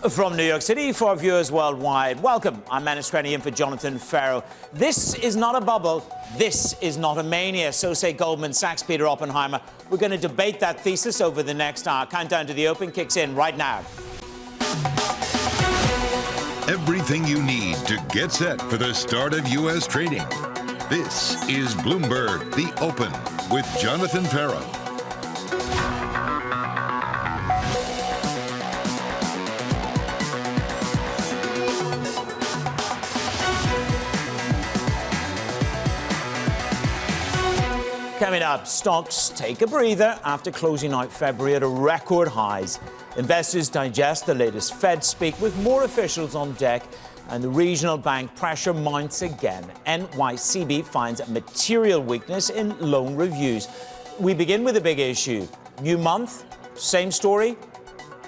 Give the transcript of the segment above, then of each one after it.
From New York City for viewers worldwide, welcome. I'm Manus Trenny in for Jonathan Ferro. This is not a bubble. This is not a mania. So say Goldman Sachs' Peter Oppenheimer. We're going to debate that thesis over the next hour. Countdown to the Open kicks in right now. Everything you need to get set for the start of U.S. trading. This is Bloomberg The Open with Jonathan Ferro. Coming up, stocks take a breather after closing out February at a record highs. Investors digest the latest Fed speak with more officials on deck, and the regional bank pressure mounts again. NYCB finds a material weakness in loan reviews. We begin with a big issue. New month, same story.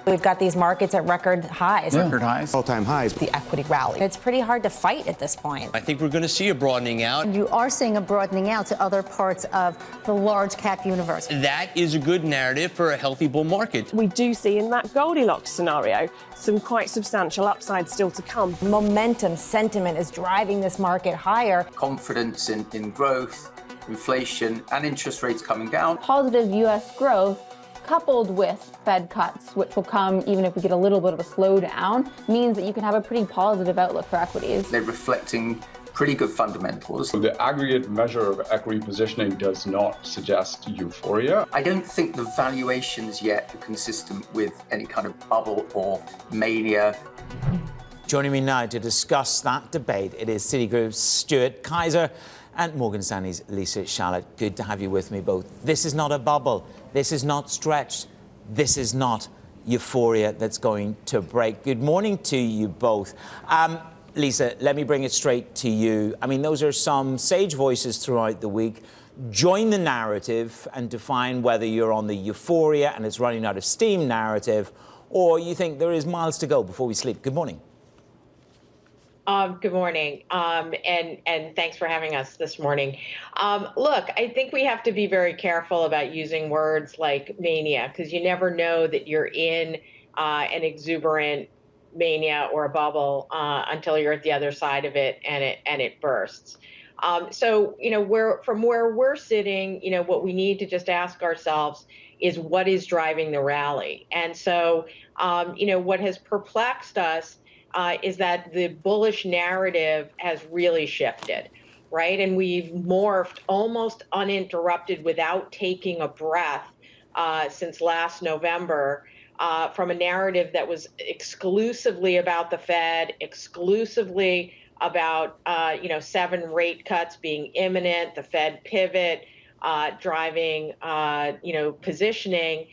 We've got these markets at record highs. Record highs. All-time highs. The equity rally. It's pretty hard to fight at this point. I think we're going to see a broadening out. You are seeing a broadening out to other parts of the large cap universe. That is a good narrative for a healthy bull market. We do see in that Goldilocks scenario some quite substantial upside still to come. Momentum, sentiment is driving this market higher. Confidence in growth, inflation, and interest rates coming down. Positive U.S. growth coupled with Fed cuts, which will come even if we get a little bit of a slowdown, means that you can have a pretty positive outlook for equities. They're reflecting pretty good fundamentals. The aggregate measure of equity positioning does not suggest euphoria. I don't think the valuations yet are consistent with any kind of bubble or mania. Joining me now to discuss that debate, it is Citigroup's Stuart Kaiser and Morgan Stanley's Lisa Shallett. Good to have you with me both. This is not a bubble. This is not stretched. This is not euphoria that's going to break. Good morning to you both. Lisa, let me bring it straight to you. I mean, those are some sage voices throughout the week. Join the narrative and define whether you're on the euphoria and it's running out of steam narrative, or you think there is miles to go before we sleep. Good morning. Good morning, and thanks for having us this morning. Look, I think we have to be very careful about using words like mania, because you never know that you're in an exuberant mania or a bubble until you're at the other side of it and it bursts. So, you know, from where we're sitting, you know, what we need to just ask ourselves is what is driving the rally. And so, you know, what has perplexed us is that the bullish narrative has really shifted, right? And we've morphed almost uninterrupted without taking a breath since last November from a narrative that was exclusively about the Fed, exclusively about, you know, 7 rate cuts being imminent, the Fed pivot, driving, you know, positioning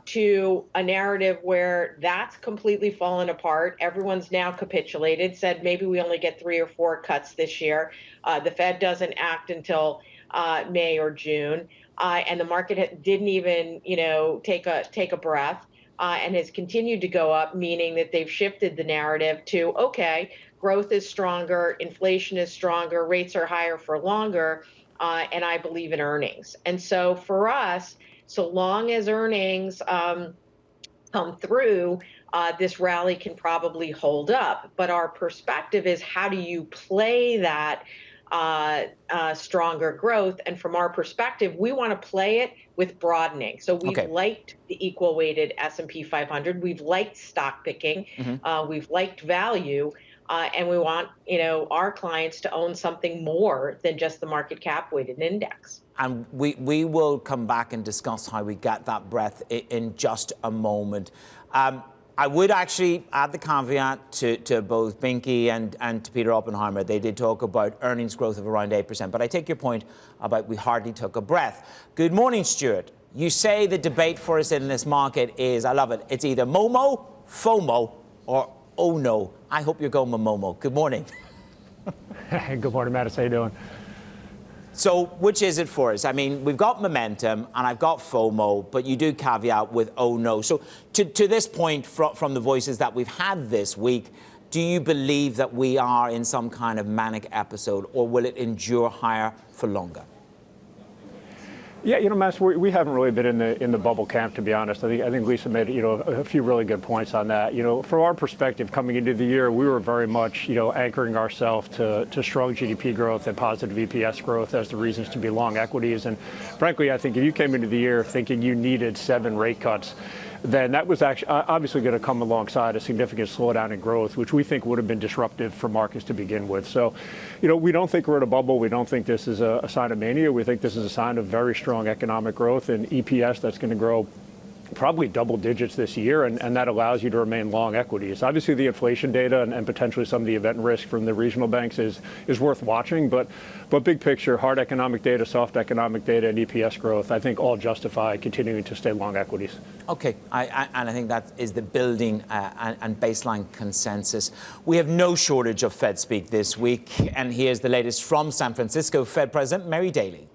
to a narrative where that's completely fallen apart. Everyone's now capitulated, said maybe we only get 3 or 4 cuts this year. The Fed doesn't act until May or June, and the market didn't even, you know, take a breath and has continued to go up, meaning that they've shifted the narrative to, okay, growth is stronger, inflation is stronger, rates are higher for longer. And I believe in earnings. And so for us, so long as earnings come through, this rally can probably hold up. But our perspective is, how do you play that stronger growth? And from our perspective, we want to play it with broadening. So we've liked the equal weighted S&P 500. We've liked stock picking. We've liked value. And we want, you know, our clients to own something more than just the market cap weighted index. And we will come back and discuss how we get that breath in just a moment. I would actually add the caveat to both Binky and to Peter Oppenheimer. They did talk about earnings growth of around 8%. But I take your point about we hardly took a breath. Good morning, Stuart. You say the debate for us in this market is, I love it, it's either Momo, FOMO, or oh no. I hope you're going with Momo. Good morning. Good morning, Mattis. How you doing? So which is it for us? I mean, we've got momentum and I've got FOMO, but you do caveat with oh no. So to this point, from the voices that we've had this week, do you believe that we are in some kind of manic episode, or will it endure higher for longer? Yeah, Matt, we haven't really been in the bubble camp, to be honest. I think Lisa made a few really good points on that. From our perspective, coming into the year, we were very much anchoring ourselves to strong GDP growth and positive EPS growth as the reasons to be long equities. And frankly, I think if you came into the year thinking you needed 7 rate cuts, then that was actually obviously going to come alongside a significant slowdown in growth, which we think would have been disruptive for markets to begin with. So, we don't think we're in a bubble. We don't think this is a sign of mania. We think this is a sign of very strong economic growth and EPS that's going to grow probably double digits this year, and that allows you to remain long equities. Obviously, the inflation data and potentially some of the event risk from the regional banks is worth watching, but big picture, hard economic data, soft economic data, and EPS growth, I think all justify continuing to stay long equities. Okay, and I think that is the building and baseline consensus. We have no shortage of Fed speak this week, and here's the latest from San Francisco Fed President Mary Daly.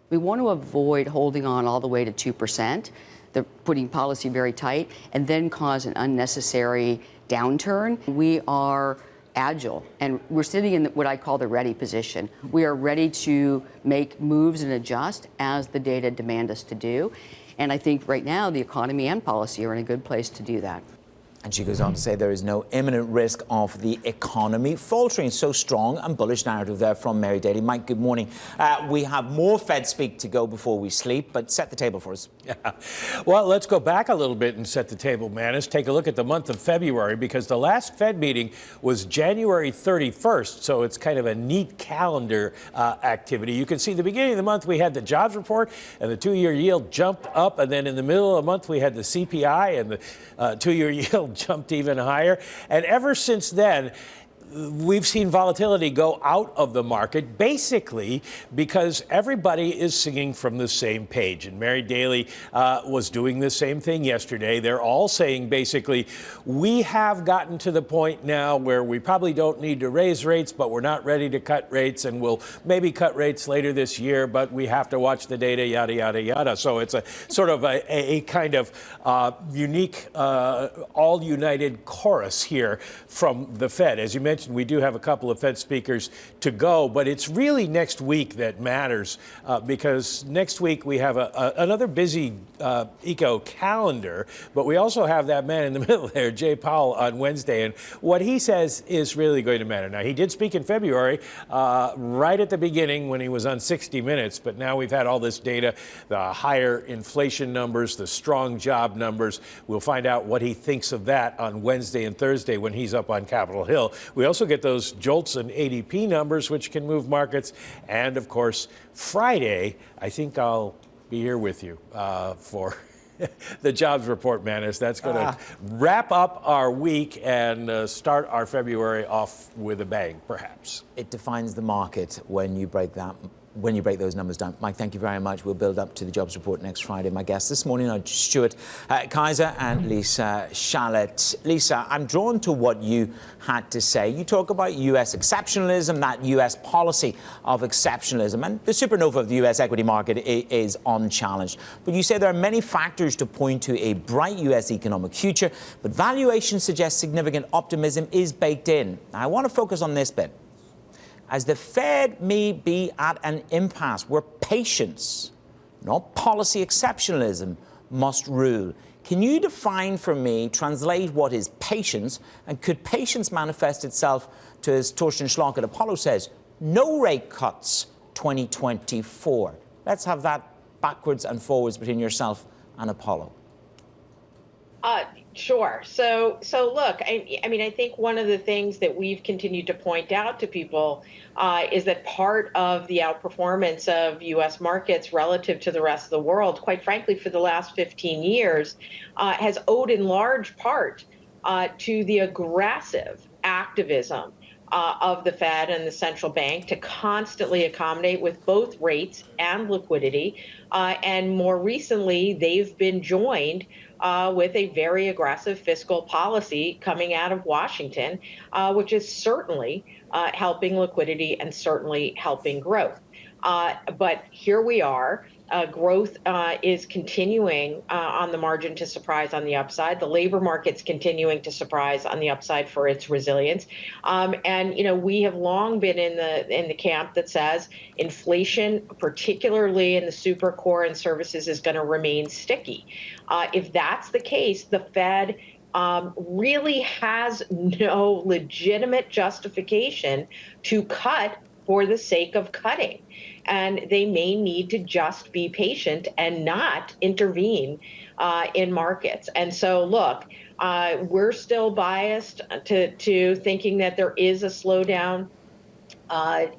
We want to avoid holding on all the way to 2%. They're putting policy very tight and then cause an unnecessary downturn. We are agile, and we're sitting in what I call the ready position. We are ready to make moves and adjust as the data demand us to do. And I think right now the economy and policy are in a good place to do that. And she goes on to say there is no imminent risk of the economy faltering. So strong and bullish narrative there from Mary Daly. Mike, good morning. We have more Fed speak to go before we sleep, but set the table for us. Yeah. Well, let's go back a little bit and set the table, Manus. Take a look at the month of February, because the last Fed meeting was January 31st. So it's kind of a neat calendar activity. You can see the beginning of the month we had the jobs report and the 2-year yield jumped up. And then in the middle of the month we had the CPI and the 2-year yield jumped even higher. And ever since then, we've seen volatility go out of the market, basically because everybody is singing from the same page. And Mary Daly was doing the same thing yesterday. They're all saying, basically, we have gotten to the point now where we probably don't need to raise rates, but we're not ready to cut rates, and we'll maybe cut rates later this year, but we have to watch the data, yada, yada, yada. So it's a sort of a kind of unique, all-united chorus here from the Fed. As you mentioned, we do have a couple of Fed speakers to go, but it's really next week that matters because next week we have another busy eco calendar, but we also have that man in the middle there, Jay Powell, on Wednesday, and what he says is really going to matter. Now, he did speak in February, right at the beginning when he was on 60 Minutes, but now we've had all this data, the higher inflation numbers, the strong job numbers. We'll find out what he thinks of that on Wednesday and Thursday when he's up on Capitol Hill. We also get those JOLTS and ADP numbers, which can move markets. And of course, Friday, I think I'll be here with you for the jobs report, Manus. That's going to wrap up our week and start our February off with a bang, perhaps. It defines the market when you break that. When you break those numbers down. Mike, thank you very much. We'll build up to the jobs report next Friday. My guests this morning are Stuart Kaiser and Lisa Shallett. Lisa, I'm drawn to what you had to say. You talk about U.S. exceptionalism, that U.S. policy of exceptionalism, and the supernova of the U.S. equity market is unchallenged. But you say there are many factors to point to a bright U.S. economic future, but valuation suggests significant optimism is baked in. Now, I want to focus on this bit. As the Fed may be at an impasse where patience, not policy exceptionalism, must rule. Can you define for me, translate what is patience, and could patience manifest itself to, as Torsten Schlock at Apollo says, no rate cuts 2024? Let's have that backwards and forwards between yourself and Apollo. Sure. So look, I mean, I think one of the things that we've continued to point out to people is that part of the outperformance of U.S. markets relative to the rest of the world, quite frankly, for the last 15 years, has owed in large part to the aggressive activism of the Fed and the central bank to constantly accommodate with both rates and liquidity. And more recently, they've been joined with a very aggressive fiscal policy coming out of Washington, which is certainly helping liquidity and certainly helping growth. But here we are growth is continuing on the margin to surprise on the upside. The labor market's continuing to surprise on the upside for its resilience. And we have long been in the camp that says inflation, particularly in the super core and services, is going to remain sticky. If that's the case, the Fed really has no legitimate justification to cut for the sake of cutting. And they may need to just be patient and not intervene in markets. And so, look, we're still biased to thinking that there is a slowdown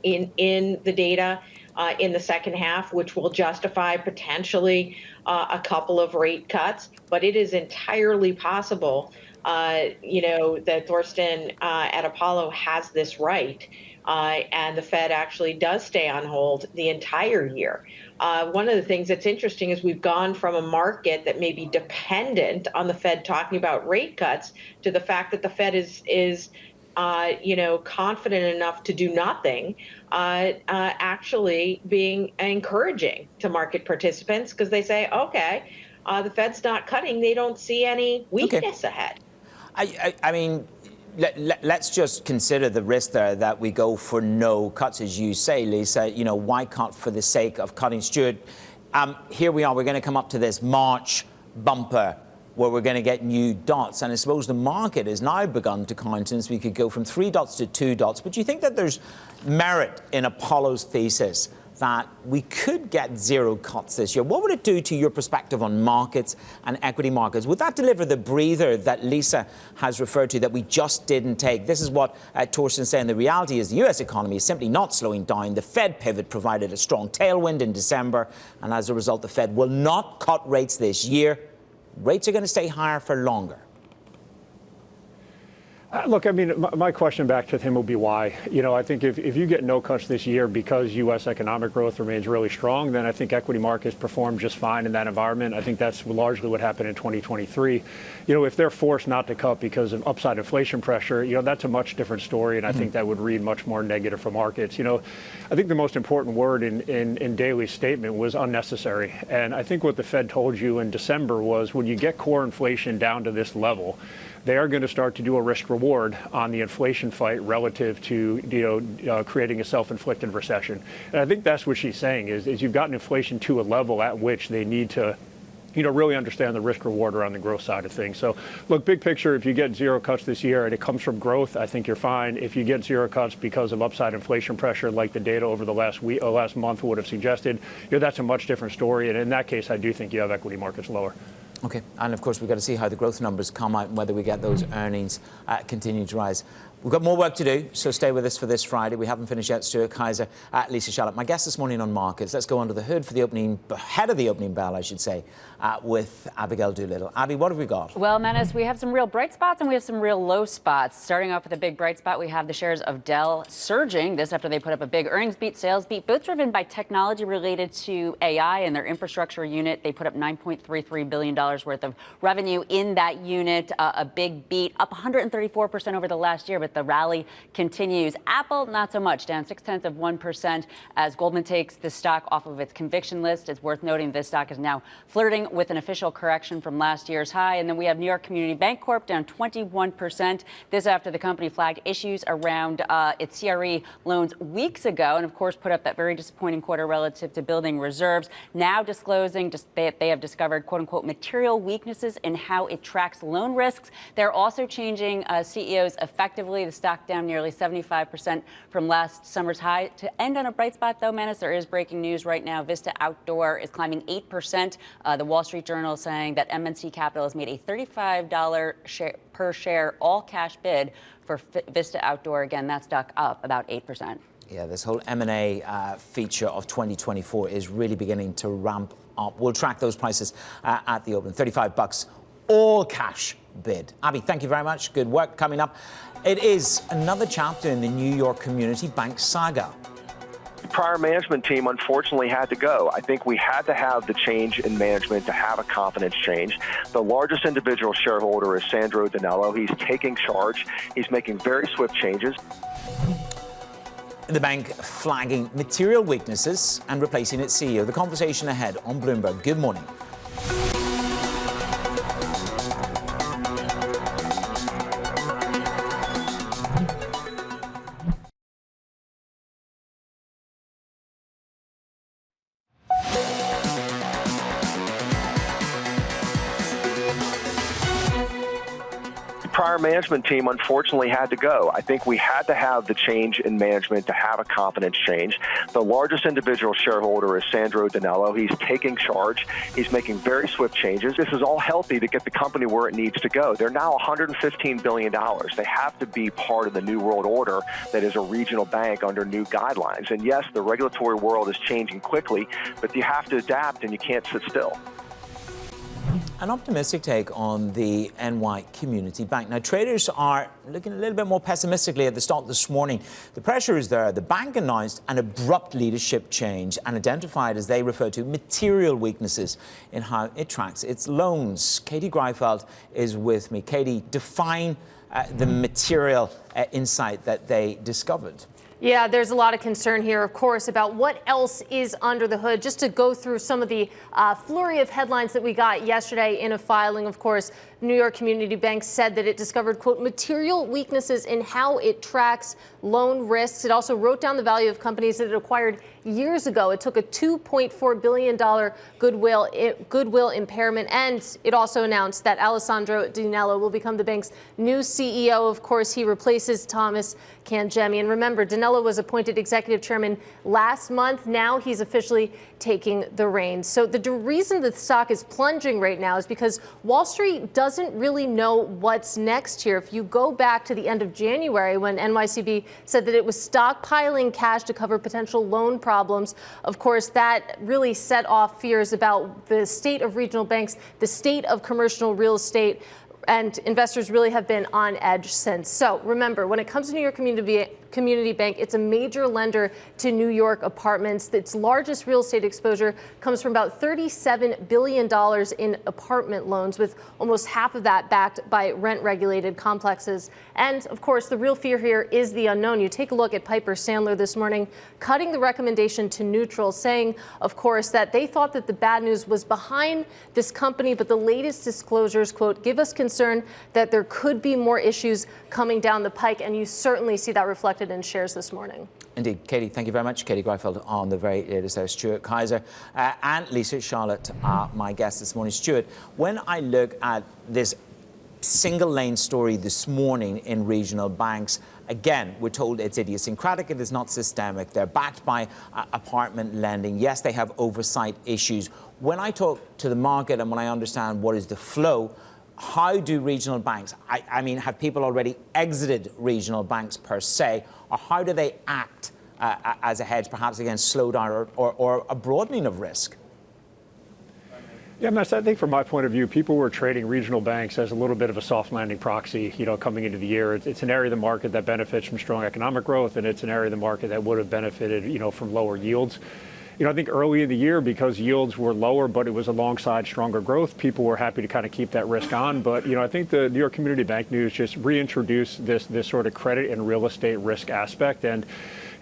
in the data in the second half, which will justify potentially a couple of rate cuts. But it is entirely possible, that Thorsten at Apollo has this right. And the Fed actually does stay on hold the entire year. One of the things that's interesting is we've gone from a market that may be dependent on the Fed talking about rate cuts to the fact that the Fed is confident enough to do nothing, actually being encouraging to market participants because they say, okay, the Fed's not cutting. They don't see any weakness ahead. I mean, let's just consider the risk there that we go for no cuts, as you say, Lisa. Why cut for the sake of cutting? Stuart, here we are. We're going to come up to this March bumper where we're going to get new dots. And I suppose the market has now begun to countenance. We could go from 3 dots to 2 dots. But do you think that there's merit in Apollo's thesis that we could get 0 cuts this year? What would it do to your perspective on markets and equity markets? Would that deliver the breather that Lisa has referred to that we just didn't take? This is what Thorsten's saying. The reality is the U.S. economy is simply not slowing down. The Fed pivot provided a strong tailwind in December, and as a result, the Fed will not cut rates this year. Rates are going to stay higher for longer. Look, I mean, my question back to him will be why. I think if you get no cuts this year because U.S. economic growth remains really strong, then I think equity markets perform just fine in that environment. I think that's largely what happened in 2023. If they're forced not to cut because of upside inflation pressure, that's a much different story, and I think that would read much more negative for markets. I think the most important word in Daly's statement was unnecessary. And I think what the Fed told you in December was when you get core inflation down to this level, they are going to start to do a risk reward on the inflation fight relative to creating a self-inflicted recession. And I think that's what she's saying is you've gotten inflation to a level at which they need to really understand the risk reward around the growth side of things. So look, big picture, if you get 0 cuts this year and it comes from growth, I think you're fine. If you get 0 cuts because of upside inflation pressure, like the data over the last month would have suggested, that's a much different story. And in that case, I do think you have equity markets lower. Okay, and of course we've got to see how the growth numbers come out and whether we get those earnings continue to rise. We've got more work to do, so stay with us for this Friday. We haven't finished yet. Stuart Kaiser, Lisa Shallett. My guest this morning on markets. Let's go under the hood for the opening, ahead of the opening bell, I should say, with Abigail Doolittle. Abby, what have we got? Well, Menace, we have some real bright spots and we have some real low spots. Starting off with a big bright spot, we have the shares of Dell surging. This after they put up a big earnings beat, sales beat, both driven by technology related to AI and their infrastructure unit. They put up $9.33 billion worth of revenue in that unit, a big beat, up 134% over the last year, but the rally continues. Apple, not so much, down 0.6% as Goldman takes the stock off of its conviction list. It's worth noting this stock is now flirting with an official correction from last year's high. And then we have New York Community Bank Corp down 21%. This after the company flagged issues around its CRE loans weeks ago, and of course put up that very disappointing quarter relative to building reserves. Now disclosing that they have discovered quote unquote material weaknesses in how it tracks loan risks. They're also changing CEOs effectively. The stock down nearly 75% from last summer's high. To end on a bright spot, though, Menace, there is breaking news right now. Vista Outdoor is climbing 8%. The Wall Street Journal saying that MNC Capital has made a $35 per share all-cash bid for Vista Outdoor. Again, that stock up about 8%. Yeah, this whole M&A feature of 2024 is really beginning to ramp up. We'll track those prices at the open. $35, all cash bid. Abby, thank you very much. Good work coming up. It is another chapter in the New York Community Bank saga. The prior management team unfortunately had to go. I think we had to have the change in management to have a confidence change. The largest individual shareholder is Sandro Danello. He's taking charge. He's making very swift changes. The bank flagging material weaknesses and replacing its CEO. The conversation ahead on Bloomberg. Good morning. Prior management team unfortunately had to go. I think we had to have the change in management to have a confidence change. The largest individual shareholder is Sandro Danello. He's taking charge. He's making very swift changes. This is all healthy to get the company where it needs to go. They're now $115 billion. They have to be part of the new world order that is a regional bank under new guidelines. And yes, the regulatory world is changing quickly, but you have to adapt and you can't sit still. An optimistic take on the NY Community Bank. Now, traders are looking a little bit more pessimistically at the stock this morning. The pressure is there. The bank announced an abrupt leadership change and identified, as they refer to, material weaknesses in how it tracks its loans. Katie Greifeld is with me. Katie, define the material insight that they discovered. Yeah, there's a lot of concern here, of course, about what else is under the hood. Just to go through some of the flurry of headlines that we got yesterday in a filing, of course, New York Community Bank said that it discovered, quote, material weaknesses in how it tracks loan risks. It also wrote down the value of companies that it acquired years ago. It took a $2.4 billion goodwill impairment, and it also announced that Alessandro Danello will become the bank's new CEO. Of course, he replaces Thomas Cangemi. And remember, Danello was appointed executive chairman last month. Now he's officially taking the reins. So the reason the stock is plunging right now is because Wall Street doesn't really know what's next here. If you go back to the end of January, when NYCB said that it was stockpiling cash to cover potential loan problems, of course, that really set off fears about the state of regional banks, the state of commercial real estate, and investors really have been on edge since. So remember, when it comes to New York Community Bank, it's a major lender to New York apartments. Its largest real estate exposure comes from about $37 billion in apartment loans, with almost half of that backed by rent-regulated complexes. And of course, the real fear here is the unknown. You take a look at Piper Sandler this morning, cutting the recommendation to neutral, saying, of course, that they thought that the bad news was behind this company, but the latest disclosures, quote, give us concern that there could be more issues coming down the pike, and you certainly see that reflected in shares this morning. Indeed. Katie, thank you very much. Katie Greifeld on the very latest there. Stuart Kaiser and Lisa Charlotte are my guests this morning. Stuart, when I look at this single lane story this morning in regional banks, again, we're told it's idiosyncratic, it is not systemic. They're backed by apartment lending. Yes, they have oversight issues. When I talk to the market and when I understand what is the flow, how do regional banks, I mean, have people already exited regional banks per se, or how do they act as a hedge, perhaps against slowdown or a broadening of risk? Yeah, I think from my point of view, people were trading regional banks as a little bit of a soft landing proxy, coming into the year. It's an area of the market that benefits from strong economic growth, and it's an area of the market that would have benefited, from lower yields. I think early in the year, because yields were lower, but it was alongside stronger growth, people were happy to kind of keep that risk on. But, I think the New York Community Bank news just reintroduced this sort of credit and real estate risk aspect. And,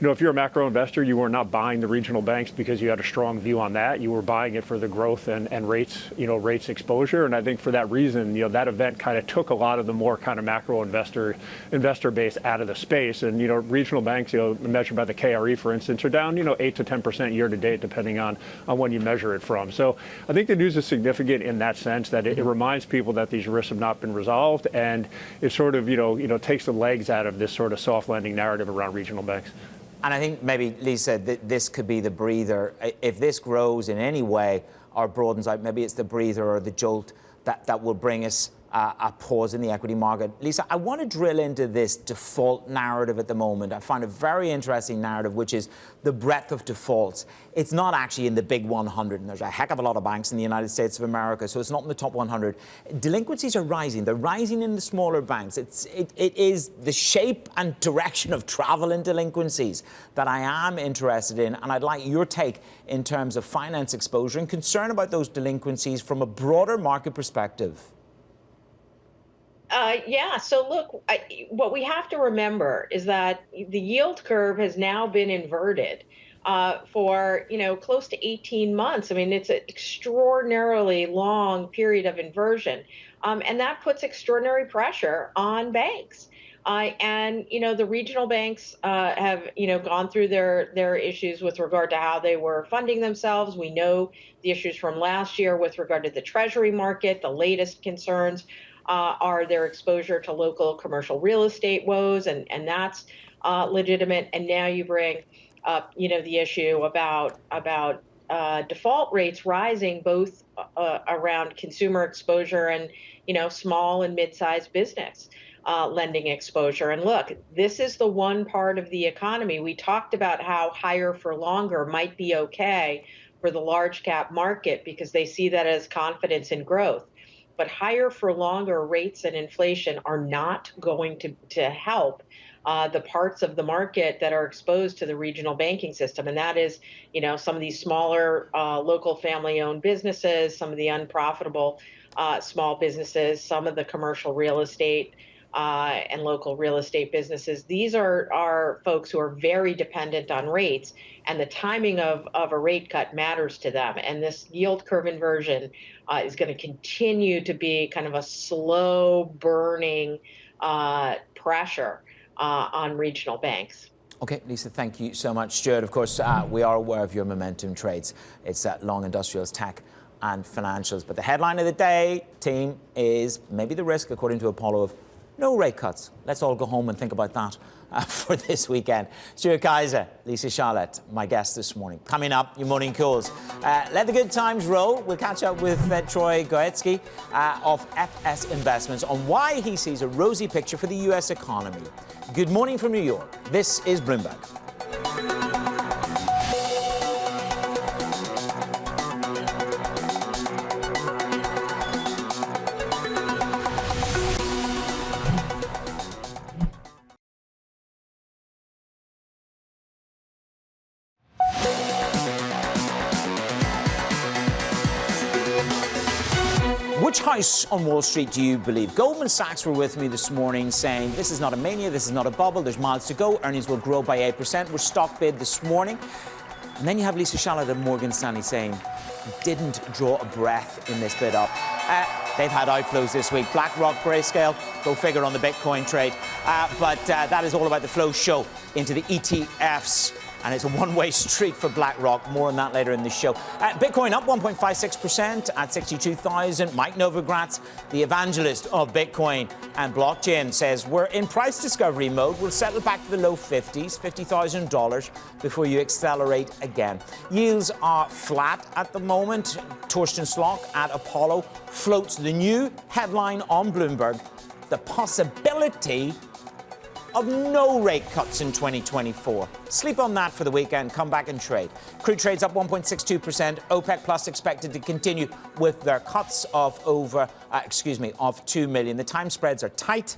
if you're a macro investor, you were not buying the regional banks because you had a strong view on that. You were buying it for the growth and rates, rates exposure. And I think for that reason, that event kind of took a lot of the more kind of macro investor base out of the space. And, regional banks, measured by the KRE, for instance, are down, 8 to 10% year to date, depending on when you measure it from. So I think the news is significant in that sense, that it reminds people that these risks have not been resolved. And it sort of, takes the legs out of this sort of soft landing narrative around regional banks. And I think maybe, Lisa, this could be the breather. If this grows in any way or broadens out, maybe it's the breather or the jolt that will bring us a pause in the equity market. Lisa, I want to drill into this default narrative at the moment. I find a very interesting narrative, which is the breadth of defaults. It's not actually in the big 100, and there's a heck of a lot of banks in the United States of America, so it's not in the top 100. Delinquencies are rising. They're rising in the smaller banks. It is the shape and direction of travel in delinquencies that I am interested in, and I'd like your take in terms of finance exposure and concern about those delinquencies from a broader market perspective. Yeah. So look, what we have to remember is that the yield curve has now been inverted for close to 18 months. I mean, it's an extraordinarily long period of inversion, and that puts extraordinary pressure on banks. And the regional banks have gone through their issues with regard to how they were funding themselves. We know the issues from last year with regard to the Treasury market. The latest concerns are their exposure to local commercial real estate woes, and that's legitimate. And now you bring up, the issue about default rates rising, both around consumer exposure and small and mid-sized business lending exposure. And look, this is the one part of the economy. We talked about how higher for longer might be okay for the large cap market because they see that as confidence in growth. But higher for longer rates and inflation are not going to help the parts of the market that are exposed to the regional banking system. And that is, some of these smaller local family-owned businesses, some of the unprofitable small businesses, some of the commercial real estate and local real estate businesses. These are folks who are very dependent on rates, and the timing of a rate cut matters to them. And this yield curve inversion is going to continue to be kind of a slow burning pressure on regional banks. Okay, Lisa, thank you so much. Stuart, of course, we are aware of your momentum trades. It's long industrials, tech and financials. But the headline of the day, team, is maybe the risk, according to Apollo, of no rate cuts. Let's all go home and think about that for this weekend. Stuart Kaiser, Lisa Charlotte, my guest this morning. Coming up, your morning calls. Let the good times roll. We'll catch up with Troy Goetsky of FS Investments on why he sees a rosy picture for the U.S. economy. Good morning from New York. This is Bloomberg. Which house on Wall Street do you believe? Goldman Sachs were with me this morning saying this is not a mania, this is not a bubble, there's miles to go, earnings will grow by 8%. We're stock bid this morning. And then you have Lisa Charlotte at Morgan Stanley saying, didn't draw a breath in this bid up. They've had outflows this week. BlackRock, Grayscale, go figure on the Bitcoin trade. But that is all about the flow show into the ETFs. And it's a one-way street for BlackRock. More on that later in the show. Bitcoin up 1.56% at 62,000. Mike Novogratz, the evangelist of Bitcoin and blockchain, says we're in price discovery mode. We'll settle back to the low 50s, $50,000, before you accelerate again. Yields are flat at the moment. Torsten Slok at Apollo floats the new headline on Bloomberg, the possibility of no rate cuts in 2024. Sleep on that for the weekend. Come back and trade. Crude trades up 1.62%. OPEC Plus expected to continue with their cuts of of 2 million. The time spreads are tight,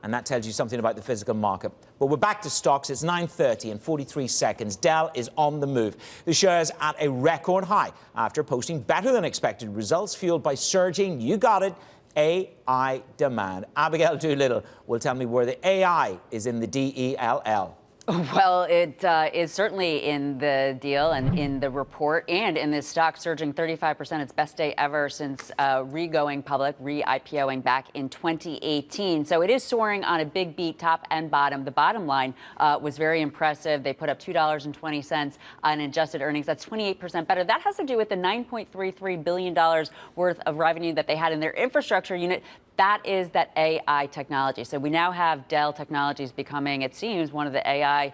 and that tells you something about the physical market. But we're back to stocks. It's 9:30 and 43 seconds. Dell is on the move. The shares at a record high after posting better than expected results fueled by surging, you got it, AI demand. Abigail Doolittle will tell me where the AI is in the DELL. Well, it is certainly in the deal and in the report and in this stock surging 35%. Its best day ever since re-going public, re-IPOing back in 2018. So it is soaring on a big beat, top and bottom. The bottom line was very impressive. They put up $2.20 on adjusted earnings. That's 28% better. That has to do with the $9.33 billion worth of revenue that they had in their infrastructure unit. That is that AI technology. So we now have Dell Technologies becoming, it seems, one of the AI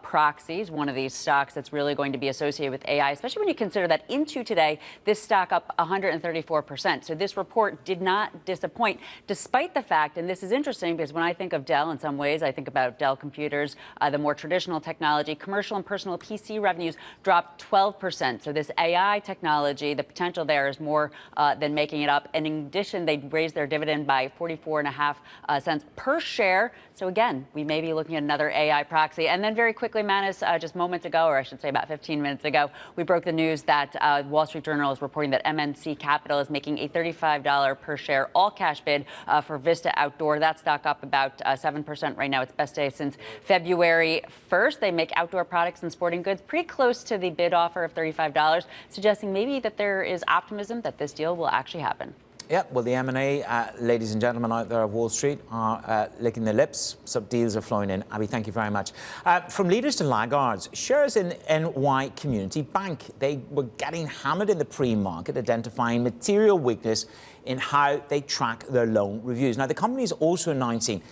proxies, one of these stocks that's really going to be associated with AI, especially when you consider that into today, this stock up 134%. So this report did not disappoint, despite the fact, and this is interesting because when I think of Dell in some ways, I think about Dell computers, the more traditional technology, commercial and personal PC revenues dropped 12%. So this AI technology, the potential there is more than making it up. And in addition, they raised their dividend dividend by 44.5 cents per share. So again, we may be looking at another AI proxy. And then very quickly, Manus, just moments ago, or I should say about 15 minutes ago, we broke the news that Wall Street Journal is reporting that MNC Capital is making a $35 per share all-cash bid for Vista Outdoor. That stock up about 7% right now. Its best day since February 1st. They make outdoor products and sporting goods pretty close to the bid offer of $35, suggesting maybe that there is optimism that this deal will actually happen. Yeah, well, the M&A, ladies and gentlemen out there of Wall Street, are licking their lips. Some deals are flowing in. Abby, thank you very much. From leaders to laggards, shares in NY Community Bank, they were getting hammered in the pre-market, identifying material weakness in how they track their loan reviews. Now, the company is also announcing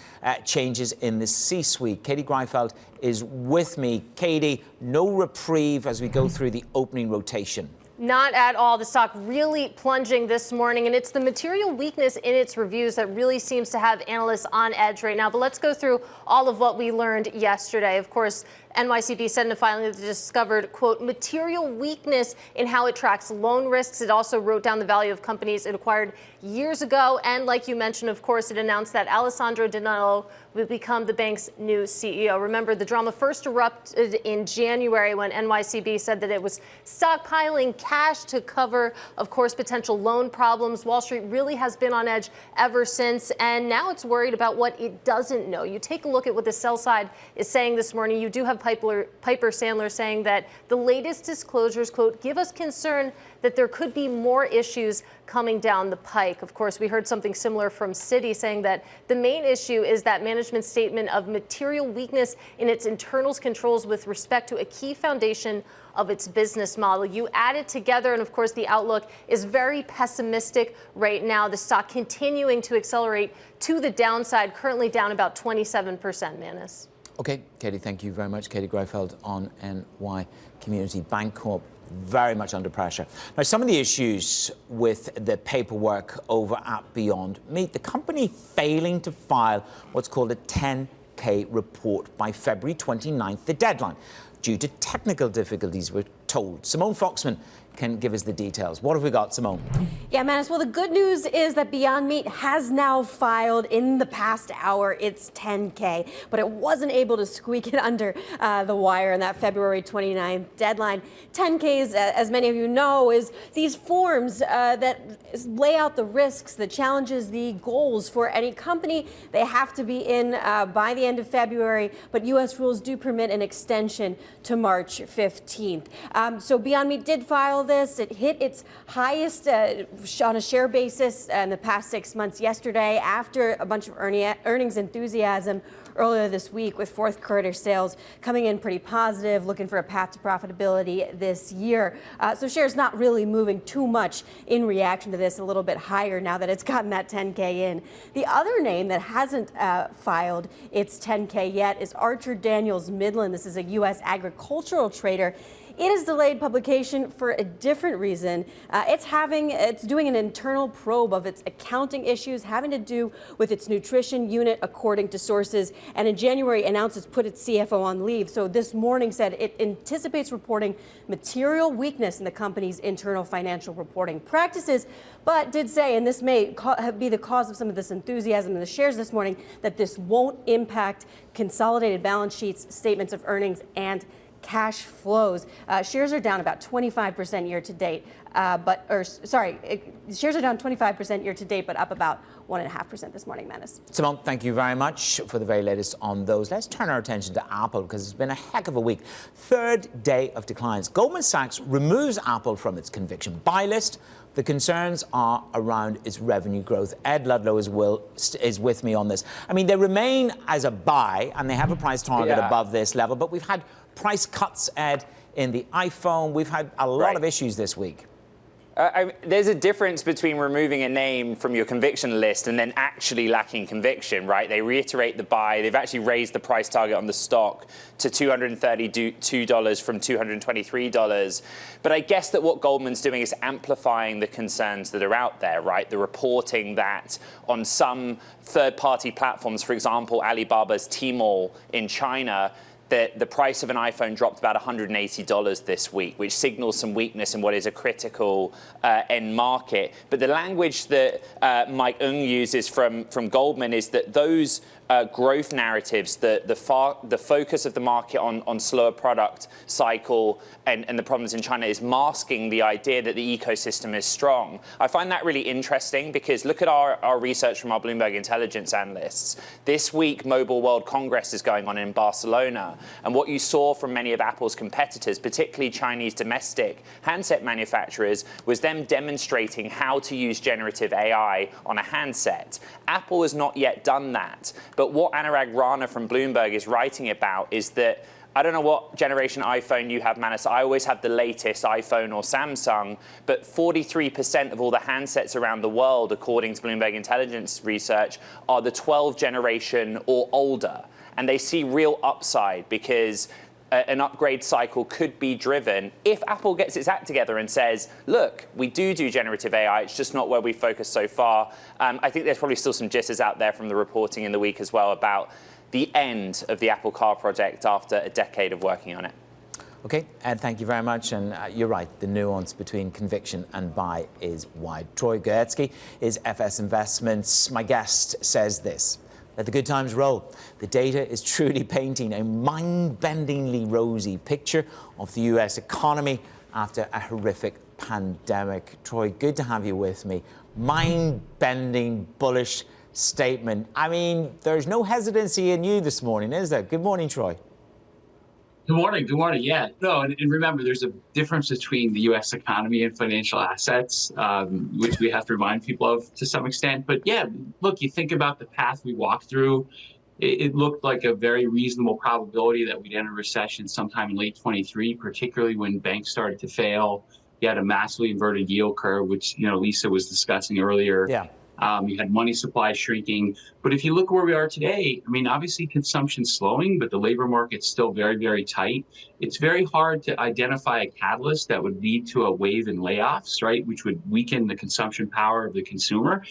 changes in the C-suite. Katie Greifeld is with me. Katie, no reprieve as we go through the opening rotation. Not at all. The stock really plunging this morning, and it's the material weakness in its reviews that really seems to have analysts on edge right now. But let's go through all of what we learned yesterday. Of course, NYCB said in a filing that it discovered, quote, material weakness in how it tracks loan risks. It also wrote down the value of companies it acquired years ago. And like you mentioned, of course, it announced that Alessandro Danilo will become the bank's new CEO. Remember, the drama first erupted in January when NYCB said that it was stockpiling cash to cover, of course, potential loan problems. Wall Street really has been on edge ever since, and now it's worried about what it doesn't know. You take a look at what the sell side is saying this morning. You do have Piper Sandler saying that the latest disclosures, quote, give us concern that there could be more issues coming down the pike. Of course, we heard something similar from Citi saying that the main issue is that management statement of material weakness in its internals controls with respect to a key foundation of its business model. You add it together, and of course, the outlook is very pessimistic right now. The stock continuing to accelerate to the downside, currently down about 27%, Manus. Okay, Katie, thank you very much. Katie Greifeld on NY Community Bank Corp. Very much under pressure. Now, some of the issues with the paperwork over at Beyond Meat, the company failing to file what's called a 10K report by February 29th, the deadline, due to technical difficulties, we're told. Simone Foxman can give us the details. What have we got, Simone? Yeah, Manus, well, the good news is that Beyond Meat has now filed in the past hour its 10K, but it wasn't able to squeak it under the wire in that February 29th deadline. 10Ks, as many of you know, is these forms that lay out the risks, the challenges, the goals for any company. They have to be in by the end of February, but U.S. rules do permit an extension to March 15th. So Beyond Meat did file this. It hit its highest on a share basis in the past 6 months yesterday after a bunch of earnings enthusiasm earlier this week, with fourth quarter sales coming in pretty positive, looking for a path to profitability this year. So shares not really moving too much in reaction to this, a little bit higher now that it's gotten that 10K in. The other name that hasn't filed its 10K yet is Archer Daniels Midland. This is a U.S. agricultural trader. It has delayed publication for a different reason. It's doing an internal probe of its accounting issues having to do with its nutrition unit, according to sources. And in January, announced it's put its CFO on leave. So this morning said it anticipates reporting material weakness in the company's internal financial reporting practices, but did say, and this may be the cause of some of this enthusiasm in the shares this morning, that this won't impact consolidated balance sheets, statements of earnings, and cash flows. Shares are down about 25% year to date, shares are down 25% year to date, but up about 1.5% this morning, Manus. Simone, thank you very much for the very latest on those. Let's turn our attention to Apple, because it's been a heck of a week. Third day of declines. Goldman Sachs removes Apple from its conviction buy list. The concerns are around its revenue growth. Ed Ludlow is with me on this. I mean, they remain as a buy, and they have a price target above this level, but we've had price cuts, Ed, in the iPhone. We've had a lot of issues this week. There's a difference between removing a name from your conviction list and then actually lacking conviction, right? They reiterate the buy. They've actually raised the price target on the stock to $232 from $223. But I guess that what Goldman's doing is amplifying the concerns that are out there, right? The reporting that on some third-party platforms, for example, Alibaba's Tmall in China, that the price of an iPhone dropped about $180 this week, which signals some weakness in what is a critical end market. But the language that Mike Ng uses from Goldman is that those growth narratives, the focus of the market on slower product cycle and the problems in China is masking the idea that the ecosystem is strong. I find that really interesting because look at our research from our Bloomberg intelligence analysts. This week, Mobile World Congress is going on in Barcelona. And what you saw from many of Apple's competitors, particularly Chinese domestic handset manufacturers, was them demonstrating how to use generative AI on a handset. Apple has not yet done that. But what Anurag Rana from Bloomberg is writing about is that I don't know what generation iPhone you have, Manis. I always have the latest iPhone or Samsung, but 43% of all the handsets around the world, according to Bloomberg Intelligence research, are the 12 generation or older. And they see real upside because an upgrade cycle could be driven if Apple gets its act together and says, look, we do generative AI, it's just not where we focus so far. I think there's probably still some jitters out there from the reporting in the week as well about the end of the Apple Car project after a decade of working on it. Okay, Ed, thank you very much. And you're right, the nuance between conviction and buy is wide. Troy Goetsky is FS Investments. My guest says this. Let the good times roll. The data is truly painting a mind-bendingly rosy picture of the US economy after a horrific pandemic. Troy, good to have you with me. Mind-bending, bullish statement. I mean, there's no hesitancy in you this morning, is there? Good morning, Troy. Good morning. Good morning. Yeah. No, and remember, there's a difference between the U.S. economy and financial assets, which we have to remind people of to some extent. But yeah, look, you think about the path we walked through. It looked like a very reasonable probability that we'd enter a recession sometime in late 23, particularly when banks started to fail. You had a massively inverted yield curve, which Lisa was discussing earlier. Yeah. You had money supply shrinking. But if you look where we are today, I mean, obviously consumption's slowing, but the labor market's still very, very tight. It's very hard to identify a catalyst that would lead to a wave in layoffs, right, which would weaken the consumption power of the consumer.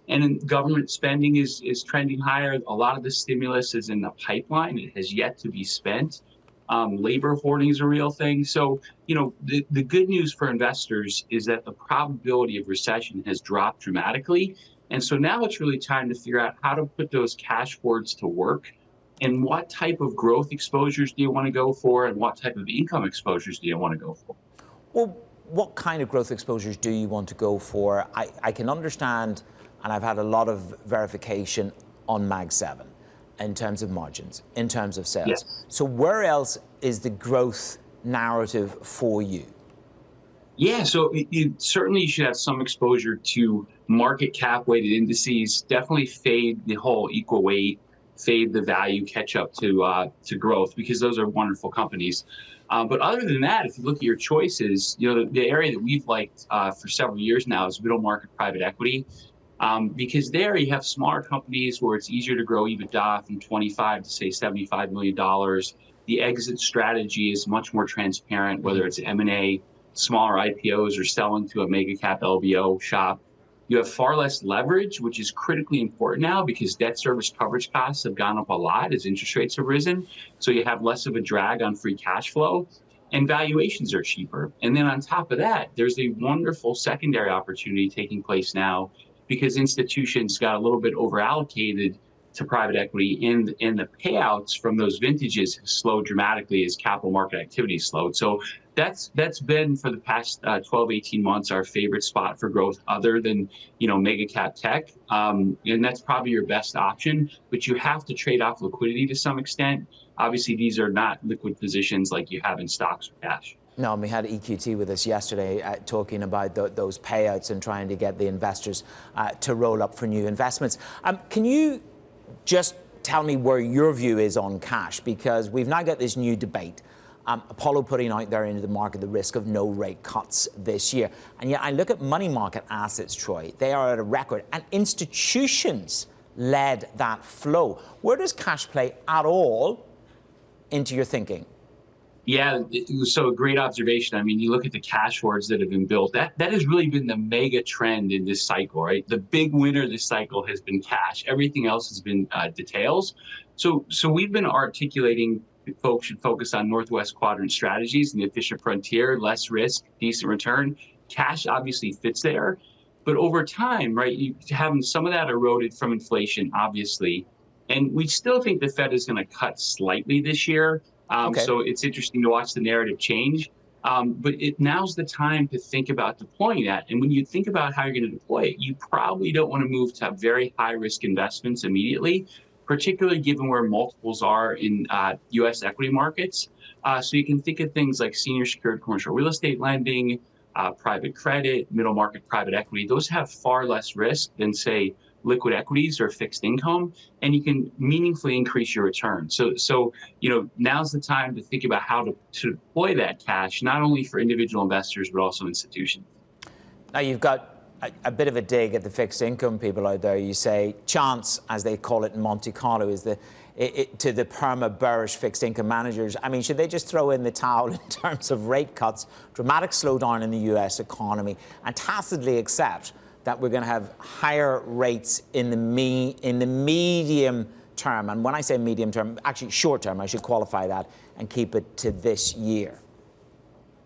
And government spending is trending higher. A lot of the stimulus is in the pipeline. It has yet to be spent. Labor hoarding is a real thing. So, the good news for investors is that the probability of recession has dropped dramatically. And so now it's really time to figure out how to put those cash hoards to work and what type of growth exposures do you want to go for and what type of income exposures do you want to go for? Well, what kind of growth exposures do you want to go for? I can understand, and I've had a lot of verification on Mag 7 in terms of margins, in terms of sales. Yes. So where else is the growth narrative for you? Yeah, so certainly you should have some exposure to market cap weighted indices. Definitely fade the whole equal weight, fade the value catch up to growth because those are wonderful companies. But other than that, if you look at your choices, the area that we've liked for several years now is middle market private equity. Because there you have smaller companies where it's easier to grow EBITDA from 25 to say $75 million. The exit strategy is much more transparent, whether it's M&A, smaller IPOs, or selling to a mega cap LBO shop. You have far less leverage, which is critically important now because debt service coverage costs have gone up a lot as interest rates have risen. So you have less of a drag on free cash flow and valuations are cheaper. And then on top of that, there's a wonderful secondary opportunity taking place now because institutions got a little bit over allocated to private equity and the payouts from those vintages have slowed dramatically as capital market activity slowed. So that's been for the past 12, 18 months our favorite spot for growth other than, mega cap tech. And that's probably your best option, but you have to trade off liquidity to some extent. Obviously, these are not liquid positions like you have in stocks or cash. No, and we had EQT with us yesterday talking about those payouts and trying to get the investors to roll up for new investments. Can you just tell me where your view is on cash? Because we've now got this new debate. Apollo putting out there into the market the risk of no rate cuts this year. And yet I look at money market assets, Troy. They are at a record. And institutions led that flow. Where does cash play at all into your thinking? Yeah, so a great observation. I mean, you look at the cash hoards that have been built. That has really been the mega trend in this cycle, right? The big winner this cycle has been cash. Everything else has been details. So we've been articulating folks should focus on Northwest Quadrant strategies and the efficient frontier, less risk, decent return. Cash obviously fits there. But over time, right, you having some of that eroded from inflation, obviously. And we still think the Fed is going to cut slightly this year. So it's interesting to watch the narrative change. But now's the time to think about deploying that. And when you think about how you're going to deploy it, you probably don't want to move to very high risk investments immediately, particularly given where multiples are in U.S. equity markets. So you can think of things like senior secured commercial real estate lending, private credit, middle market private equity. Those have far less risk than, say, liquid equities or fixed income, and you can meaningfully increase your return. So now's the time to think about how to deploy that cash, not only for individual investors, but also institutions. Now, you've got a bit of a dig at the fixed income people out there. You say chance, as they call it in Monte Carlo, is to the bearish fixed income managers. I mean, should they just throw in the towel in terms of rate cuts, dramatic slowdown in the U.S. economy, and tacitly accept that we're going to have higher rates in the medium term? And when I say medium term, actually short term, I should qualify that, and keep it to this year.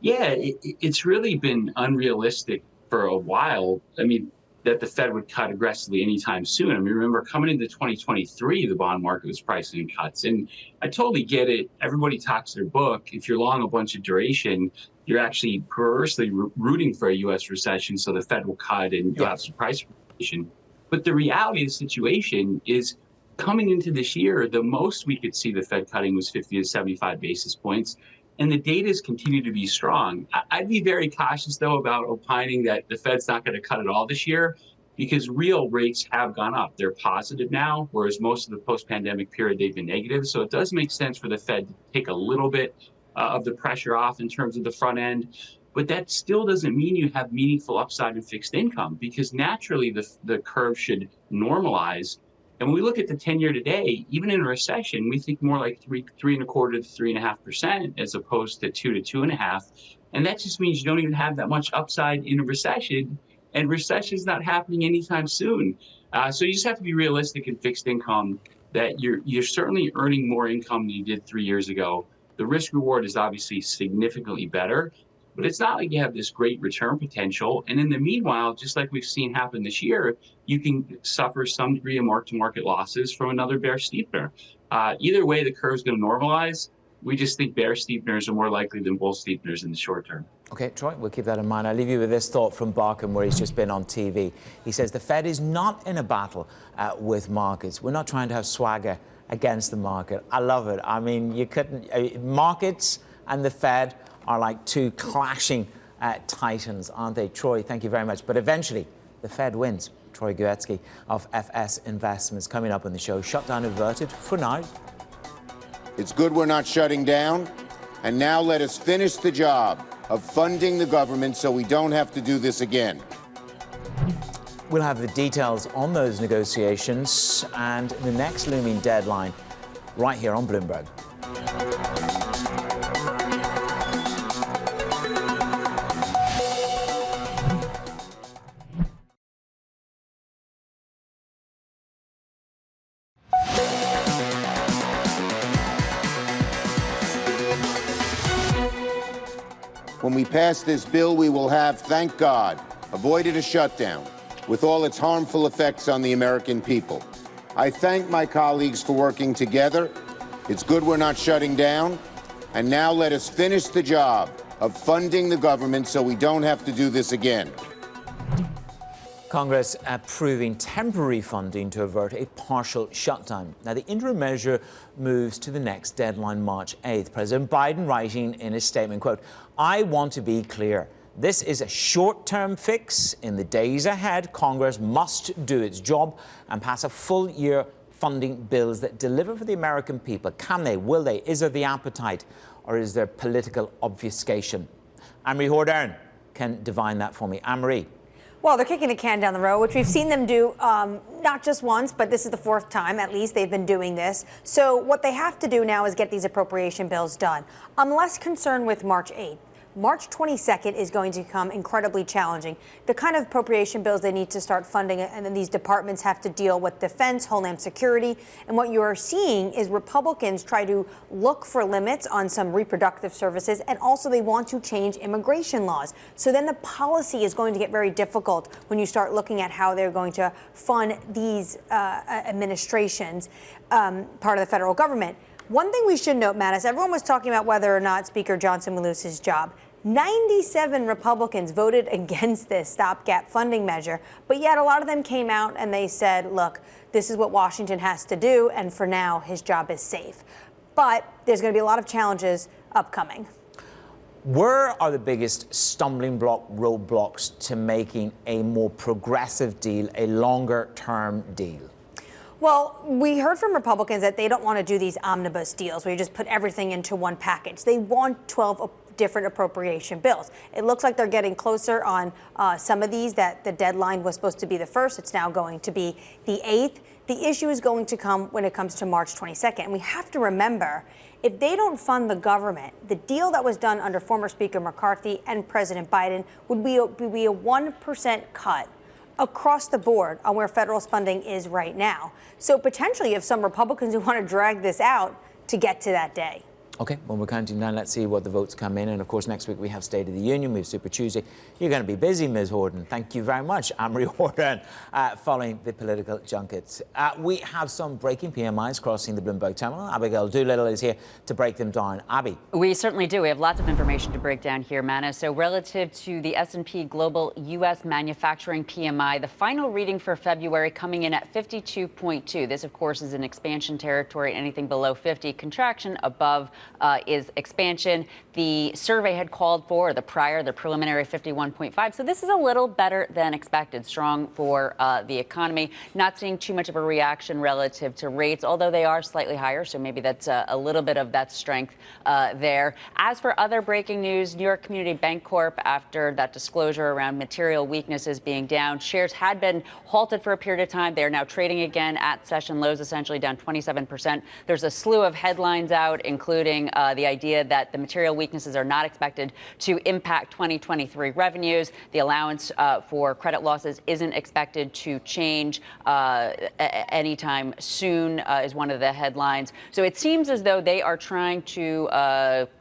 Yeah, it's really been unrealistic for a while. I mean, that the Fed would cut aggressively anytime soon. I mean, remember, coming into 2023, the bond market was pricing in cuts. And I totally get it. Everybody talks their book. If you're long a bunch of duration, you're actually perversely rooting for a U.S. recession, so the Fed will cut and you'll have some price appreciation. But the reality of the situation is, coming into this year, the most we could see the Fed cutting was 50 to 75 basis points. And the data's continue to be strong. I'd be very cautious, though, about opining that the Fed's not going to cut at all this year, because real rates have gone up. They're positive now, whereas most of the post-pandemic period, they've been negative. So it does make sense for the Fed to take a little bit of the pressure off in terms of the front end. But that still doesn't mean you have meaningful upside in fixed income, because naturally the curve should normalize. And when we look at the 10-year today, even in a recession, we think more like 3.25% to 3.5%, as opposed to 2 to 2.5%. And that just means you don't even have that much upside in a recession, and recession's not happening anytime soon. So you just have to be realistic in fixed income that you're certainly earning more income than you did 3 years ago. The risk reward is obviously significantly better, but it's not like you have this great return potential. And in the meanwhile, just like we've seen happen this year, you can suffer some degree of mark-to-market losses from another bear steepener. Either way, the curve is going to normalize. We just think bear steepeners are more likely than bull steepeners in the short term. Okay, Troy, we'll keep that in mind. I'll leave you with this thought from Barkham, where he's just been on TV. He says the Fed is not in a battle with markets. We're not trying to have swagger against the market. I love it. I mean, you couldn't... markets and the Fed are like two clashing titans, aren't they? Troy, thank you very much. But eventually, the Fed wins. Troy Goetzke of FS Investments coming up on the show. Shutdown averted for now. It's good we're not shutting down. And now let us finish the job of funding the government so we don't have to do this again. We'll have the details on those negotiations and the next looming deadline right here on Bloomberg. When we pass this bill, we will have, thank God, avoided a shutdown with all its harmful effects on the American people. I thank my colleagues for working together. It's good we're not shutting down. And now let us finish the job of funding the government so we don't have to do this again. Congress approving temporary funding to avert a partial shutdown. Now, the interim measure moves to the next deadline, March 8th. President Biden writing in his statement, quote, "I want to be clear. This is a short-term fix. In the days ahead, Congress must do its job and pass a full-year funding bills that deliver for the American people. Can they? Will they? Is there the appetite? Or is there political obfuscation?" Anne-Marie Hordern can divine that for me. Anne-Marie. Well, they're kicking the can down the road, which we've seen them do not just once, but this is the fourth time, at least, they've been doing this. So what they have to do now is get these appropriation bills done. I'm less concerned with March 8th. March 22nd is going to become incredibly challenging. The kind of appropriation bills they need to start funding, and then these departments have to deal with defense, homeland security. And what you are seeing is Republicans try to look for limits on some reproductive services, and also they want to change immigration laws. So then the policy is going to get very difficult when you start looking at how they're going to fund these administrations, part of the federal government. One thing we should note, Mattis, everyone was talking about whether or not Speaker Johnson will lose his job. 97 Republicans voted against this stopgap funding measure, but yet a lot of them came out and they said, look, this is what Washington has to do, and for now, his job is safe. But there's going to be a lot of challenges upcoming. Where are the biggest stumbling block, roadblocks to making a more progressive deal, a longer-term deal? Well, we heard from Republicans that they don't want to do these omnibus deals where you just put everything into one package. They want 12 different appropriation bills. It looks like they're getting closer on some of these, that the deadline was supposed to be the 1st. It's now going to be the 8th. The issue is going to come when it comes to March 22nd. And we have to remember, if they don't fund the government, the deal that was done under former Speaker McCarthy and President Biden would be a 1% cut across the board on where federal funding is right now. So potentially you have some Republicans who want to drag this out to get to that day. Okay, well, we're counting down. Let's see what the votes come in. And, of course, next week we have State of the Union. We have Super Tuesday. You're going to be busy, Ms. Horton. Thank you very much, Amory Horton, following the political junkets. We have some breaking PMIs crossing the Bloomberg terminal. Abigail Doolittle is here to break them down. Abby. We certainly do. We have lots of information to break down here, Manna. So relative to the S&P Global U.S. Manufacturing PMI, the final reading for February coming in at 52.2. This, of course, is an expansion territory. Anything below 50, contraction. Above is expansion. The survey had called for the preliminary 51.5. So this is a little better than expected. Strong for the economy. Not seeing too much of a reaction relative to rates, although they are slightly higher. So maybe that's a little bit of that strength there. As for other breaking news, New York Community Bank Corp, after that disclosure around material weaknesses being down, shares had been halted for a period of time. They are now trading again at session lows, essentially down 27%. There's a slew of headlines out, including the idea that the material weaknesses are not expected to impact 2023 revenues. The allowance for credit losses isn't expected to change anytime soon, is one of the headlines. So it seems as though they are trying to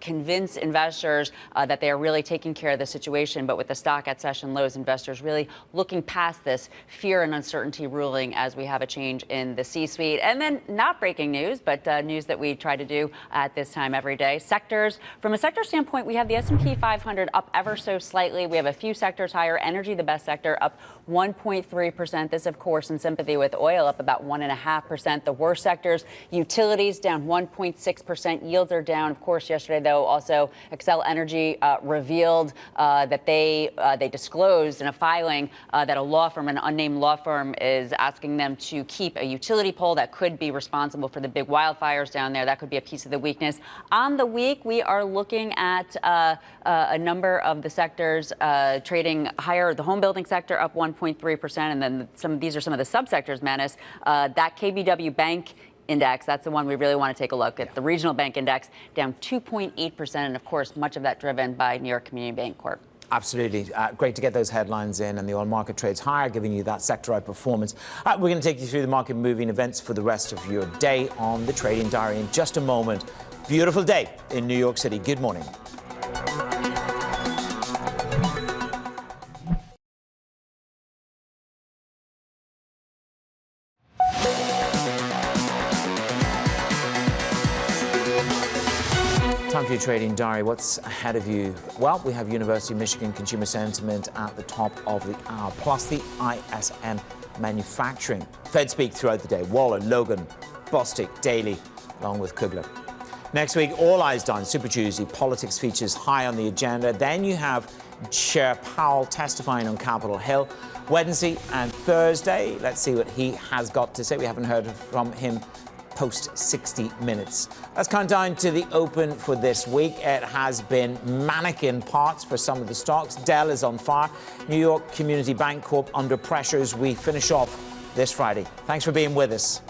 convince investors that they are really taking care of the situation. But with the stock at session lows, investors really looking past this fear and uncertainty ruling as we have a change in the C-suite. And then not breaking news, but news that we try to do at this time every day. Sectors. From a sector standpoint, we have the S&P 500 up ever so slightly. We have a few sectors higher. Energy, the best sector, up 1.3%. This, of course, in sympathy with oil, up about 1.5%. The worst sectors, utilities, down 1.6%. Yields are down. Of course, yesterday, though, also Xcel Energy revealed that they disclosed in a filing that a law firm, an unnamed law firm, is asking them to keep a utility pole that could be responsible for the big wildfires down there. That could be a piece of the weakness. On the week, we are looking at a number of the sectors trading higher. The home building sector up 1.3%, and then these are some of the subsectors, Manus. That KBW Bank Index, that's the one we really want to take a look at. The regional bank index down 2.8%, and of course, much of that driven by New York Community Bank Corp. Absolutely. Great to get those headlines in, and the oil market trades higher, giving you that sector performance. We're going to take you through the market moving events for the rest of your day on the Trading Diary in just a moment. Beautiful day in New York City. Good morning. Time for your Trading Diary. What's ahead of you? Well, we have University of Michigan consumer sentiment at the top of the hour, plus the ISM manufacturing. Fed speak throughout the day. Waller, Logan, Bostic, Daly, along with Kugler. Next week, all eyes down. Super Tuesday. Politics features high on the agenda. Then you have Chair Powell testifying on Capitol Hill. Wednesday and Thursday. Let's see what he has got to say. We haven't heard from him post 60 minutes. Let's count down to the open for this week. It has been manic in parts for some of the stocks. Dell is on fire. New York Community Bank Corp under pressure as we finish off this Friday. Thanks for being with us.